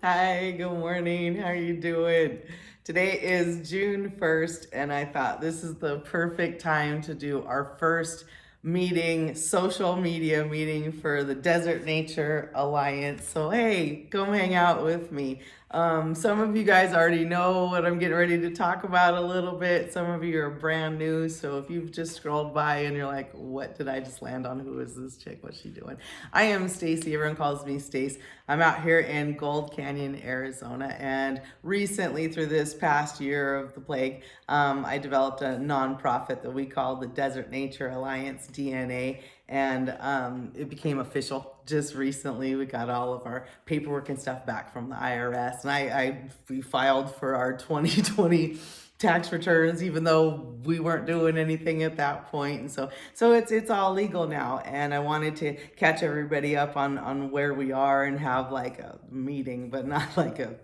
Hi, good morning. How are you doing? Today is June 1st, and I thought this is the perfect time to do our first meeting, social media meeting for the Desert Nature Alliance. So, hey, come hang out with me. Some of you guys already know what I'm getting ready to talk about a little bit. Some of you are brand new. So if you've just scrolled by and you're like, what did I just land on? Who is this chick? What's she doing? I am Stacy. Everyone calls me Stace. I'm out here in Gold Canyon, Arizona. And recently, through this past year of the plague, I developed a nonprofit that we call the Desert Nature Alliance, dNA, and it became official just recently. We got all of our paperwork and stuff back from the IRS, and we filed for our 2020 tax returns, even though we weren't doing anything at that point. And so it's all legal now. And I wanted to catch everybody up on where we are and have like a meeting, but not like a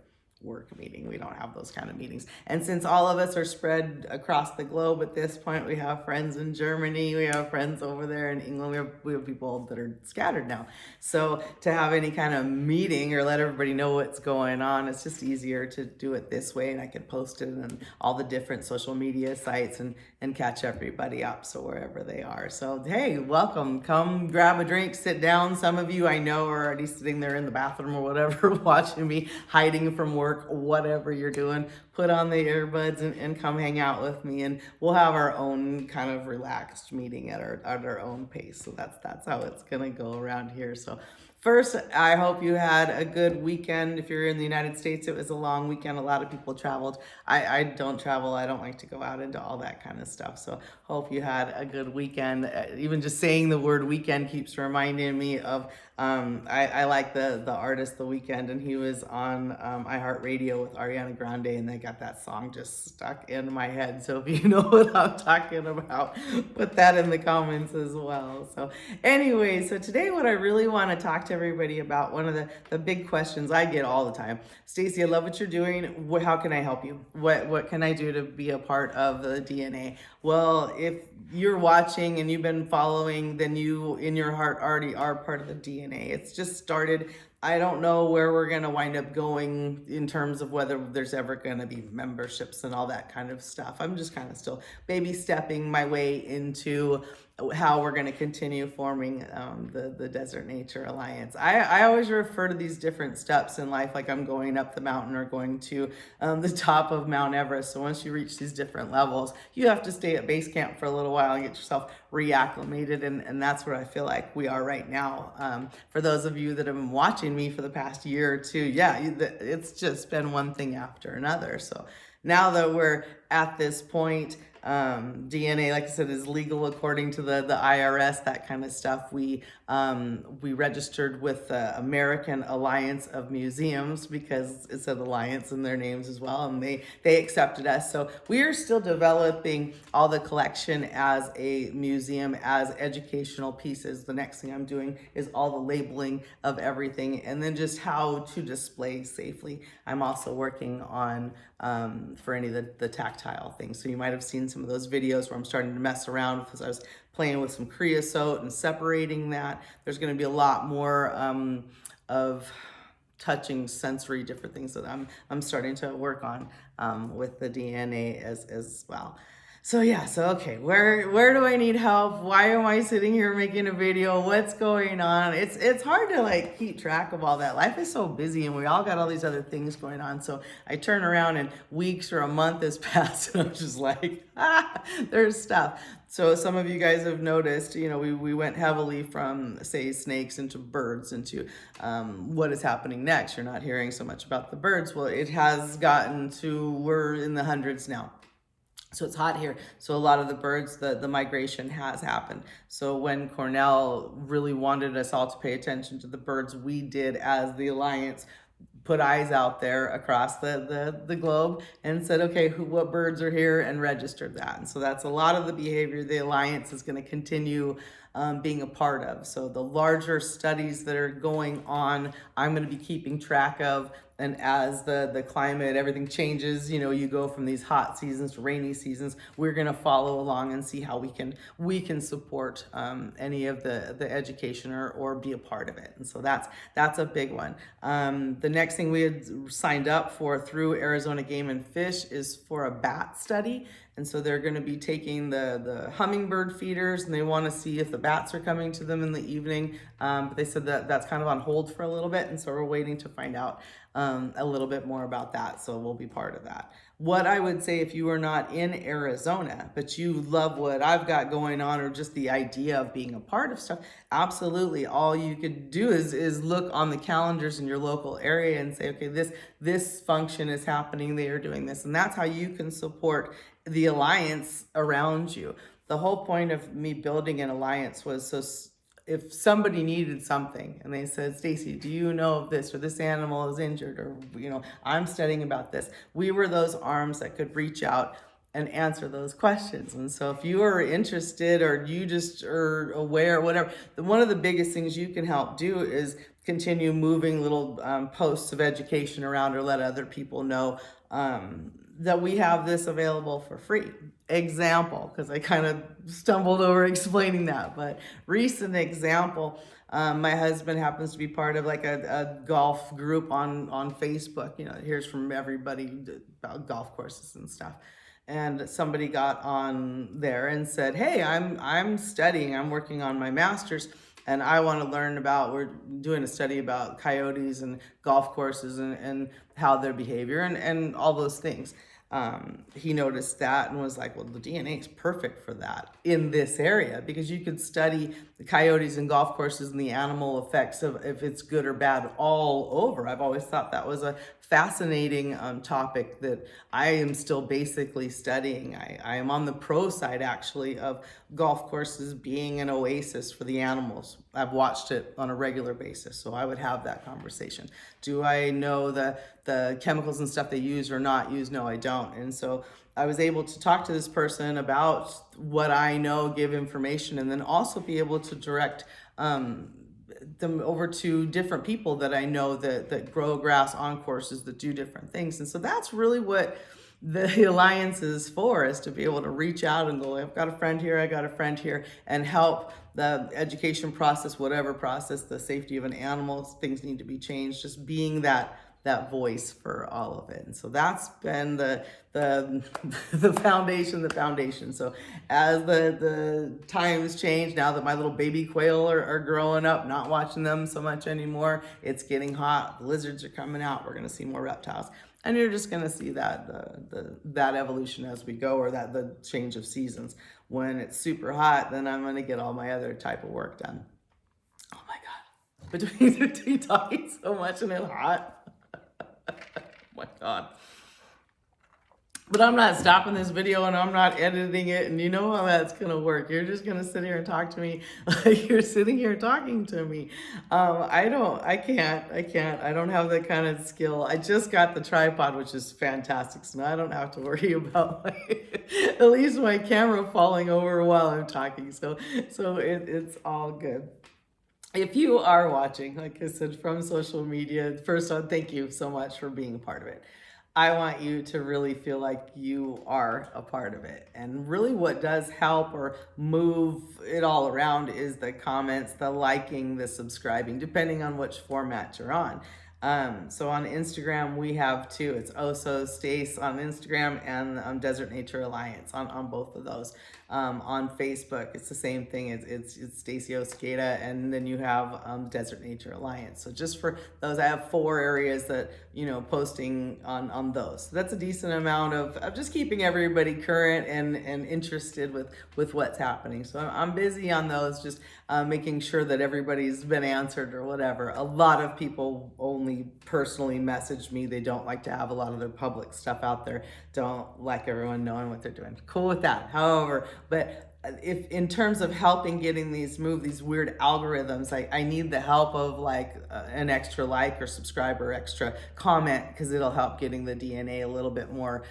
work meeting. We don't have those kind of meetings. And since all of us are spread across the globe at this point, we have friends in Germany, we have friends over there in England, we have people that are scattered now. So to have any kind of meeting or let everybody know what's going on, it's just easier to do it this way. And I could post it on all the different social media sites and catch everybody up. So wherever they are. So, hey, welcome. Come grab a drink, sit down. Some of you I know are already sitting there in the bathroom or whatever, watching me, hiding from work, whatever you're doing. Put on the earbuds and come hang out with me, and we'll have our own kind of relaxed meeting at our own pace. So that's how it's gonna go around here. So first, I hope you had a good weekend. If you're in the United States, it was a long weekend. A lot of people traveled. I don't travel. I don't like to go out into all that kind of stuff. So hope you had a good weekend. Even just saying the word weekend keeps reminding me of I like the artist The Weeknd, and he was on iHeartRadio with Ariana Grande, and they got that song just stuck in my head. So if you know what I'm talking about, put that in the comments as well. So anyway, so today what I really want to talk to everybody about, one of the big questions I get all the time: Stacy, I love what you're doing. How can I help you? What can I do to be a part of the dNA? Well, if you're watching and you've been following, then you in your heart already are part of the dNA. It's just started. I don't know where we're going to wind up going in terms of whether there's ever going to be memberships and all that kind of stuff. I'm just kind of still baby stepping my way into how we're going to continue forming the Desert Nature Alliance. I always refer to these different steps in life like I'm going up the mountain or going to the top of Mount Everest. So once you reach these different levels, you have to stay at base camp for a little while and get yourself reacclimated, and that's where I feel like we are right now. For those of you that have been watching me for the past year or two, yeah, it's just been one thing after another. So now that we're at this point, dNA, like I said, is legal according to the IRS, that kind of stuff. We registered with the American Alliance of Museums because it said alliance in their names as well, and they accepted us. So we are still developing all the collection as a museum, as educational pieces. The next thing I'm doing is all the labeling of everything, and then just how to display safely. I'm also working on for any of the tactile things. So you might have seen some of those videos where I'm starting to mess around because I was playing with some creosote and separating that. There's going to be a lot more of touching sensory different things that I'm starting to work on with the dNA as well. So yeah, so okay, where do I need help? Why am I sitting here making a video? What's going on? It's hard to like keep track of all that. Life is so busy and we all got all these other things going on. So I turn around and weeks or a month has passed and I'm just like, there's stuff. So some of you guys have noticed, we went heavily from, say, snakes into birds into what is happening next. You're not hearing so much about the birds. Well, it has gotten to, we're in the hundreds now. So it's hot here. So a lot of the birds, the migration has happened. So when Cornell really wanted us all to pay attention to the birds, we did as the Alliance put eyes out there across the globe and said, okay, what birds are here, and registered that. And so that's a lot of the behavior the Alliance is going to continue being a part of. So the larger studies that are going on, I'm going to be keeping track of and as the climate, everything changes, you go from these hot seasons to rainy seasons. We're going to follow along and see how we can support any of the education or be a part of it. And so that's a big one. The next thing we had signed up for through Arizona Game and Fish is for a bat study. And so they're going to be taking the hummingbird feeders, and they want to see if the bats are coming to them in the evening. But they said that that's kind of on hold for a little bit. And so we're waiting to find out a little bit more about that. So we'll be part of that. What I would say, if you are not in Arizona, but you love what I've got going on, or just the idea of being a part of stuff, absolutely. All you could do is look on the calendars in your local area and say, okay, this function is happening, they are doing this. And that's how you can support the alliance around you. The whole point of me building an alliance was so if somebody needed something and they said, Stacy, do you know of this, or this animal is injured, or I'm studying about this, we were those arms that could reach out and answer those questions. And so if you are interested, or you just are aware, whatever, one of the biggest things you can help do is continue moving little posts of education around, or let other people know that we have this available for free. Example, because I kind of stumbled over explaining that, but recent example, my husband happens to be part of like a golf group on Facebook. Hears from everybody about golf courses and stuff. And somebody got on there and said, hey, I'm studying, I'm working on my master's, and I want to learn about, we're doing a study about coyotes and golf courses and how their behavior and all those things. He noticed that and was like, well, the dNA is perfect for that in this area, because you could study the coyotes and golf courses and the animal effects of if it's good or bad all over. I've always thought that was a fascinating topic that I am still basically studying. I am on the pro side, actually, of golf courses being an oasis for the animals. I've watched it on a regular basis, so I would have that conversation. Do I know the chemicals and stuff they use or not use? No, I don't. And so I was able to talk to this person about what I know, give information, and then also be able to direct them over to different people that I know that grow grass on courses, that do different things. And so that's really what the alliance is for, is to be able to reach out and go, I've got a friend here, I got a friend here, and help the education process, whatever process, the safety of an animal, things need to be changed, just being that voice for all of it. And so that's been the foundation. So as the times change, now that my little baby quail are growing up, not watching them so much anymore, it's getting hot, the lizards are coming out, we're going to see more reptiles. And you're just going to see that that evolution as we go, or the change of seasons. When it's super hot, then I'm going to get all my other type of work done. Oh my God. Between the two talking so much and it's hot. Oh my God. But I'm not stopping this video, and I'm not editing it, and you know how that's gonna work. You're just gonna sit here and talk to me like you're sitting here talking to me. I don't have that kind of skill. I just got the tripod, which is fantastic, so now I don't have to worry about at least my camera falling over while I'm talking. So it's all good. If you are watching, like I said, from social media, first of all, thank you so much for being a part of it. I want you to really feel like you are a part of it. And really what does help or move it all around is the comments, the liking, the subscribing, depending on which format you're on. So on Instagram, we have two. It's Oso Stace on Instagram and Desert Nature Alliance on both of those. On Facebook, it's the same thing. It's Stacy Oscada, and then you have Desert Nature Alliance. So just for those, I have 4 areas that, posting on those. So that's a decent amount of just keeping everybody current and interested with what's happening. So I'm busy on those, just making sure that everybody's been answered or whatever. A lot of people only personally message me. They don't like to have a lot of their public stuff out there. Don't like everyone knowing what they're doing. Cool with that. However, but if in terms of helping getting these weird algorithms, I need the help of like an extra like or subscribe or extra comment, because it'll help getting the dNA a little bit more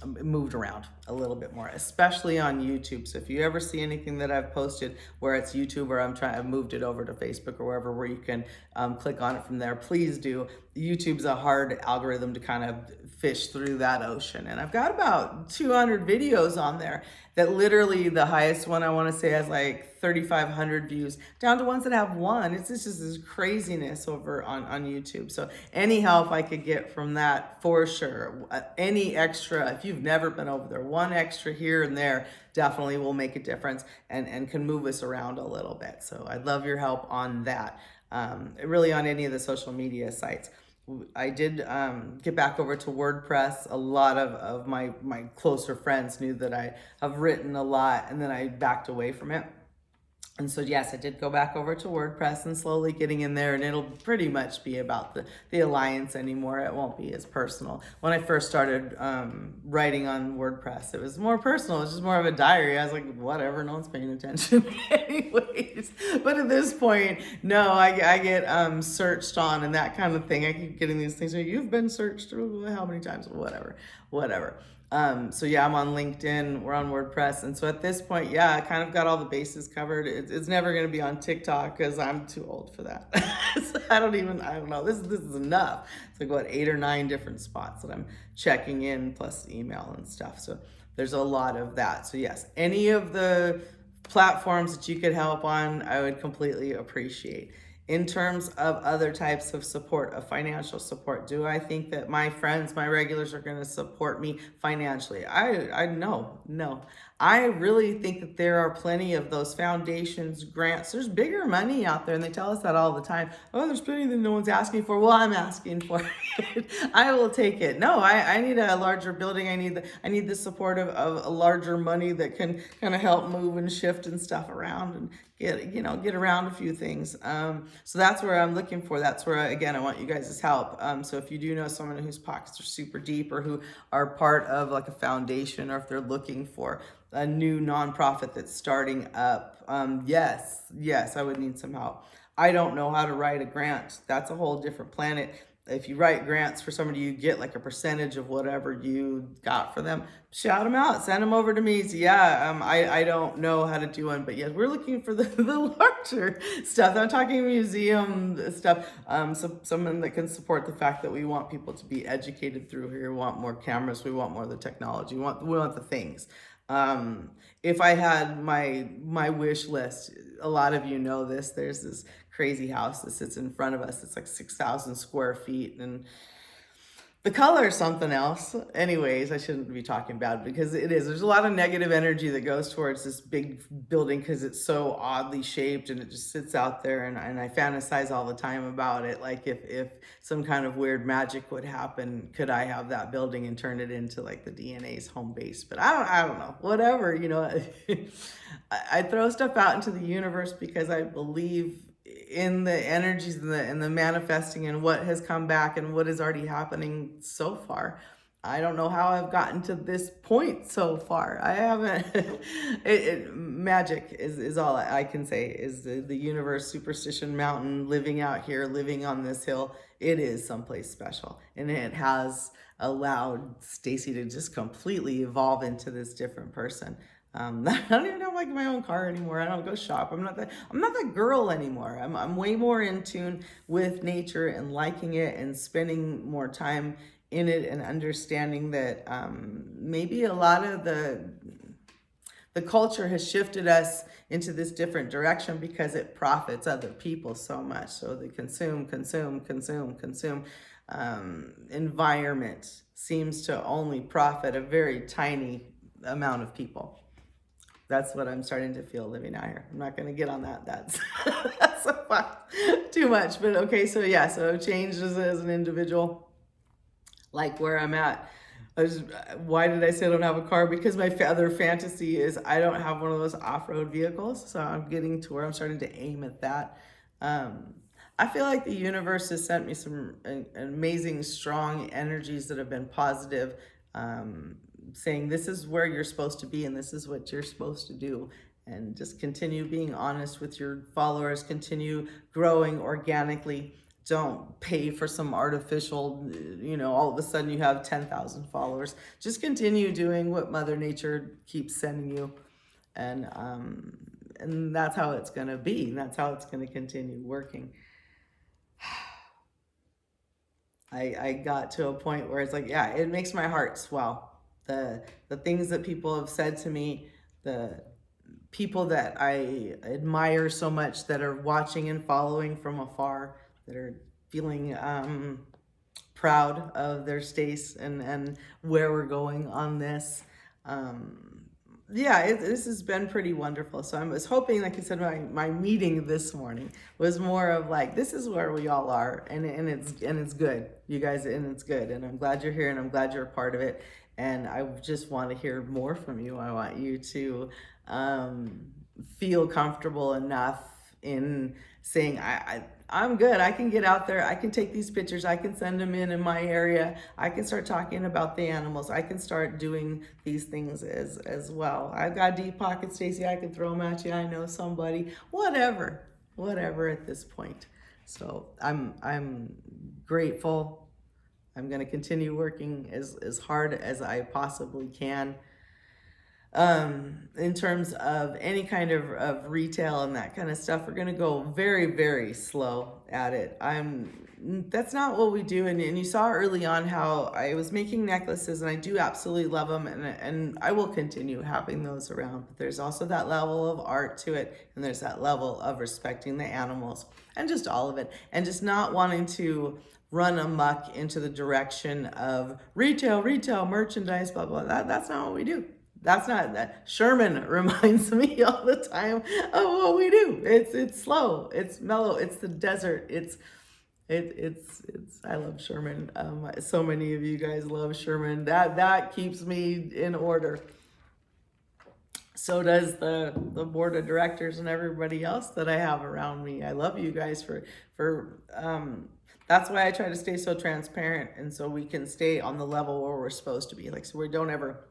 moved around a little bit more, especially on YouTube. So if you ever see anything that I've posted where it's YouTube or I've moved it over to Facebook or wherever where you can click on it from there, please do. YouTube's a hard algorithm to kind of fish through that ocean. And I've got about 200 videos on there that literally the highest one I want to say has like 3,500 views, down to ones that have one. It's just this craziness over on YouTube. So any help I could get from that, for sure. Any extra, if you've never been over there, one extra here and there definitely will make a difference and can move us around a little bit. So I'd love your help on that. Really on any of the social media sites. I did get back over to WordPress. A lot of my closer friends knew that I have written a lot, and then I backed away from it. And so, yes, I did go back over to WordPress and slowly getting in there, and it'll pretty much be about the alliance anymore. It won't be as personal. When I first started writing on WordPress, it was more personal. It was just more of a diary. I was like, whatever, no one's paying attention anyways. But at this point, no, I get searched on and that kind of thing. I keep getting these things, you've been searched how many times? Whatever. So yeah, I'm on LinkedIn, we're on WordPress. And so at this point, yeah, I kind of got all the bases covered. It's never going to be on TikTok because I'm too old for that. So I don't know. This is enough. It's like what, 8 or 9 different spots that I'm checking in plus email and stuff. So there's a lot of that. So yes, any of the platforms that you could help on, I would completely appreciate. In terms of other types of support, of financial support, do I think that my friends, my regulars are going to support me financially? I no. I really think that there are plenty of those foundations, grants. There's bigger money out there, and they tell us that all the time. Oh, there's plenty that no one's asking for. Well, I'm asking for it. I will take it. No, I need a larger building. I need the support of a larger money that can kind of help move and shift and stuff around and get around a few things. So that's where I'm looking for. That's where, again, I want you guys' help. So if you do know someone whose pockets are super deep or who are part of like a foundation, or if they're looking for a new nonprofit that's starting up, yes, I would need some help. I don't know how to write a grant. That's a whole different planet. If you write grants for somebody, you get like a percentage of whatever you got for them. Shout them out, send them over to me. So yeah, I don't know how to do one, but yes, we're looking for the larger stuff. I'm talking museum stuff. So someone that can support the fact that we want people to be educated through here. We want more cameras. We want more of the technology. We want the things. If I had my wish list, a lot of you know this, there's this crazy house that sits in front of us. It's like 6,000 square feet, and the color is something else. Anyways, I shouldn't be talking bad because it is. There's a lot of negative energy that goes towards this big building because it's so oddly shaped and it just sits out there. And I fantasize all the time about it. Like if some kind of weird magic would happen, could I have that building and turn it into like the dNa's home base? But I don't know. Whatever, I throw stuff out into the universe because I believe in the energies and the manifesting and what has come back and what is already happening so far. I don't know how I've gotten to this point so far. I haven't. Magic is all I can say. Is the universe, superstition, mountain, living out here, living on this hill. It is someplace special, and it has allowed Stacy to just completely evolve into this different person. I don't even have like my own car anymore. I don't go shop. I'm not that girl anymore. I'm way more in tune with nature and liking it and spending more time in it and understanding that maybe a lot of the culture has shifted us into this different direction because it profits other people so much. So the consume environment seems to only profit a very tiny amount of people. That's what I'm starting to feel living out here. I'm not going to get on that. That's too much. But okay, so yeah, so I've changed as an individual, like where I'm at. Why did I say I don't have a car? Because my other fantasy is I don't have one of those off-road vehicles. So I'm getting to where I'm starting to aim at that. I feel like the universe has sent me some amazing, strong energies that have been positive. Saying this is where you're supposed to be and this is what you're supposed to do, and just continue being honest with your followers, continue growing organically, don't pay for some artificial, all of a sudden you have 10,000 followers. Just continue doing what Mother Nature keeps sending you. And that's how it's going to be. And that's how it's going to continue working. I got to a point where it's like, yeah, it makes my heart swell. The things that people have said to me, the people that I admire so much that are watching and following from afar, that are feeling proud of their states and where we're going on this. Yeah, this has been pretty wonderful. So I was hoping, like I said, my meeting this morning was more of like, this is where we all are, and it's good, you guys, and it's good, and I'm glad you're here, and I'm glad you're a part of it, and I just want to hear more from you. I want you to feel comfortable enough in saying, I'm good. I can get out there. I can take these pictures. I can send them in my area. I can start talking about the animals. I can start doing these things as well. I've got deep pockets, Stacy. I can throw them at you. I know somebody. Whatever at this point. So I'm grateful. I'm going to continue working as hard as I possibly can. In terms of any kind of retail and that kind of stuff, we're going to go very, very slow at it. That's not what we do. And you saw early on how I was making necklaces, and I do absolutely love them. And I will continue having those around. But there's also that level of art to it. And there's that level of respecting the animals and just all of it. And just not wanting to run amok into the direction of retail, merchandise, blah, blah. That's not what we do. That's not that. Sherman reminds me all the time of what we do. It's slow. It's mellow. It's the desert. It's. I love Sherman. So many of you guys love Sherman. That keeps me in order. So does the board of directors and everybody else that I have around me. I love you guys for. That's why I try to stay so transparent, and so we can stay on the level where we're supposed to be. Like, so we don't ever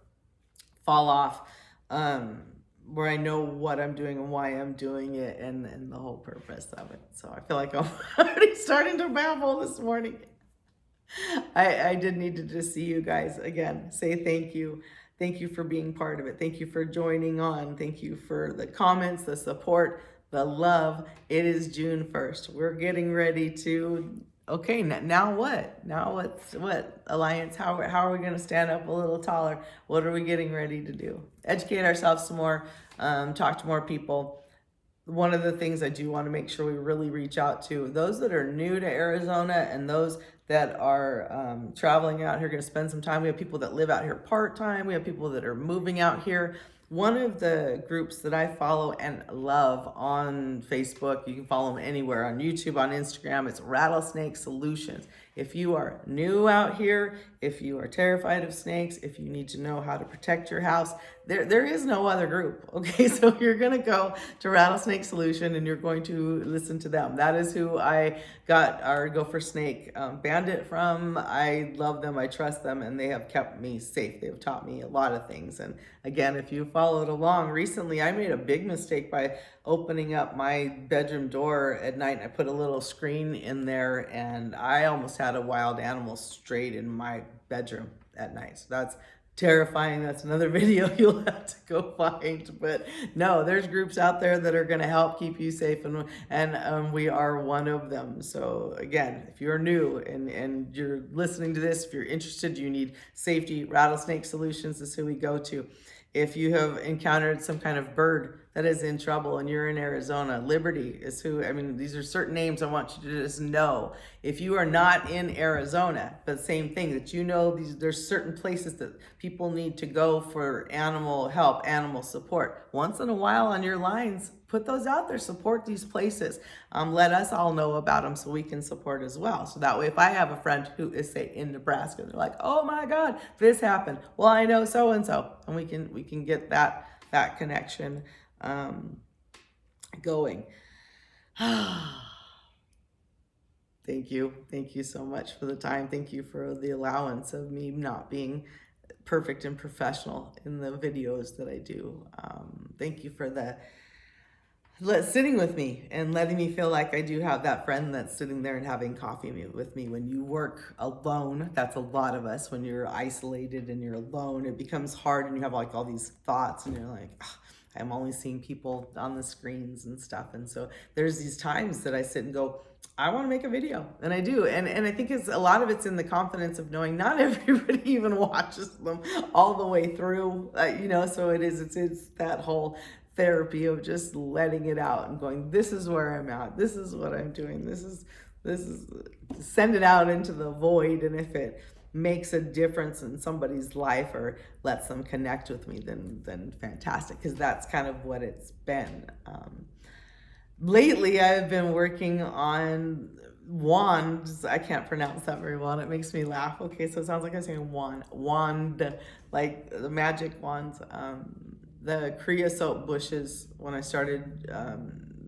fall off, where I know what I'm doing and why I'm doing it, and the whole purpose of it. So I feel like I'm already starting to babble this morning. I did need to just see you guys again, say thank you. Thank you for being part of it. Thank you for joining on. Thank you for the comments, the support, the love. It is June 1st. We're getting ready to, okay, now what? Now what, Alliance? How are we going to stand up a little taller? What are we getting ready to do? Educate ourselves some more, talk to more people. One of the things I do want to make sure we really reach out to those that are new to Arizona and those that are traveling out here, going to spend some time. We have people that live out here part-time. We have people that are moving out here. One of the groups that I follow and love on Facebook, you can follow them anywhere, on YouTube, on Instagram, it's Rattlesnake Solutions. If you are new out here, if you are terrified of snakes, if you need to know how to protect your house, there is no other group, okay? So you're gonna go to Rattlesnake Solution and you're going to listen to them. That is who I got our Gopher Snake Bandit from. I love them, I trust them, and they have kept me safe. They've taught me a lot of things. And again, if you followed along, recently I made a big mistake by opening up my bedroom door at night. I put a little screen in there, and I almost had a wild animal strayed in my bedroom at night. So that's terrifying. That's another video you'll have to go find. But no, there's groups out there that are going to help keep you safe, and we are one of them. So again, if you're new and you're listening to this, if you're interested, you need safety, Rattlesnake Solutions is who we go to. If you have encountered some kind of bird that is in trouble and you're in Arizona, Liberty is who, these are certain names I want you to just know. If you are not in Arizona, but same thing, that you know there's certain places that people need to go for animal help, animal support. Once in a while on your lines, put those out there, support these places. Let us all know about them so we can support as well. So that way, if I have a friend who is, say, in Nebraska, they're like, oh my God, this happened. Well, I know so-and-so, and we can get that connection going. Thank you so much for the time. Thank you for the allowance of me not being perfect and professional in the videos that I do. Thank you for sitting with me and letting me feel like I do have that friend that's sitting there and having coffee with me. When you work alone, that's a lot of us. When you're isolated and you're alone, it becomes hard and you have like all these thoughts and you're like, "Ugh, I'm only seeing people on the screens and stuff." And so there's these times that I sit and go, I want to make a video, and I do. And I think it's a lot of it's in the confidence of knowing not everybody even watches them all the way through, so it's that whole therapy of just letting it out and going, this is where I'm at, this is what I'm doing, this is send it out into the void. And if it makes a difference in somebody's life or lets them connect with me, then fantastic, because that's kind of what it's been. Lately I've been working on wands. I can't pronounce that very well and it makes me laugh. Okay, so it sounds like I'm saying wand, like the magic wands. The creosote bushes, when I started,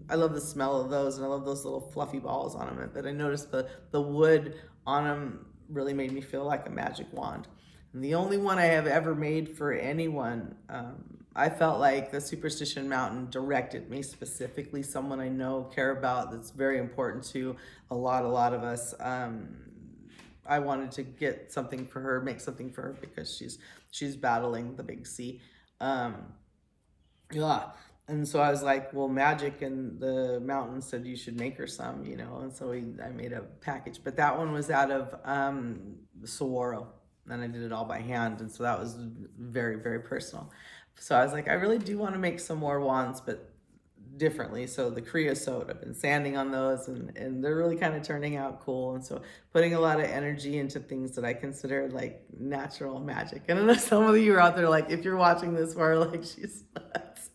I love the smell of those, and I love those little fluffy balls on them. But I noticed the wood on them really made me feel like a magic wand. And the only one I have ever made for anyone, I felt like the Superstition Mountain directed me specifically, someone I know, care about, that's very important to a lot of us. I wanted to get something for her, make something for her, because she's battling the big C. Yeah. And so I was like, well, Magic and the mountain said you should make her some, and so I made a package. But that one was out of saguaro, and I did it all by hand, and so that was very, very personal. So I was like, I really do want to make some more wands, but differently. So the creosote, I've been sanding on those, and they're really kind of turning out cool. And so putting a lot of energy into things that I consider like natural magic. And I know some of you are out there like, if you're watching this, are like, she's nuts.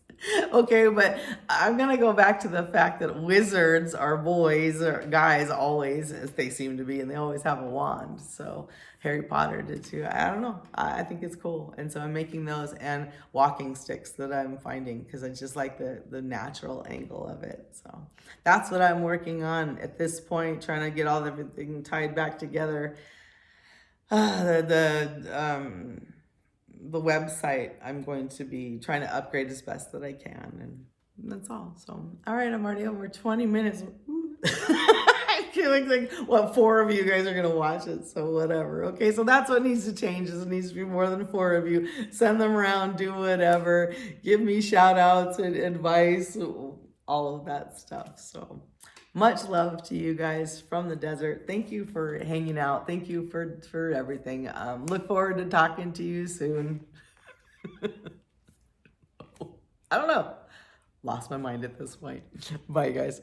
Okay, but I'm gonna go back to the fact that wizards are boys or guys always, as they seem to be, and they always have a wand. So Harry Potter did too. I don't know. I think it's cool, and so I'm making those and walking sticks that I'm finding, because I just like the natural angle of it. So that's what I'm working on at this point, trying to get all everything tied back together. The website I'm going to be trying to upgrade as best that I can, and that's all. So, all right, I'm already over 20 minutes. I feel like what, 4 of you guys are gonna watch it, so whatever. Okay, so that's what needs to change. Is it needs to be more than 4 of you. Send them around, do whatever, give me shout outs and advice, all of that stuff. So much love to you guys from the desert. Thank you for hanging out. Thank you for everything. Look forward to talking to you soon. I don't know. Lost my mind at this point. Bye, guys.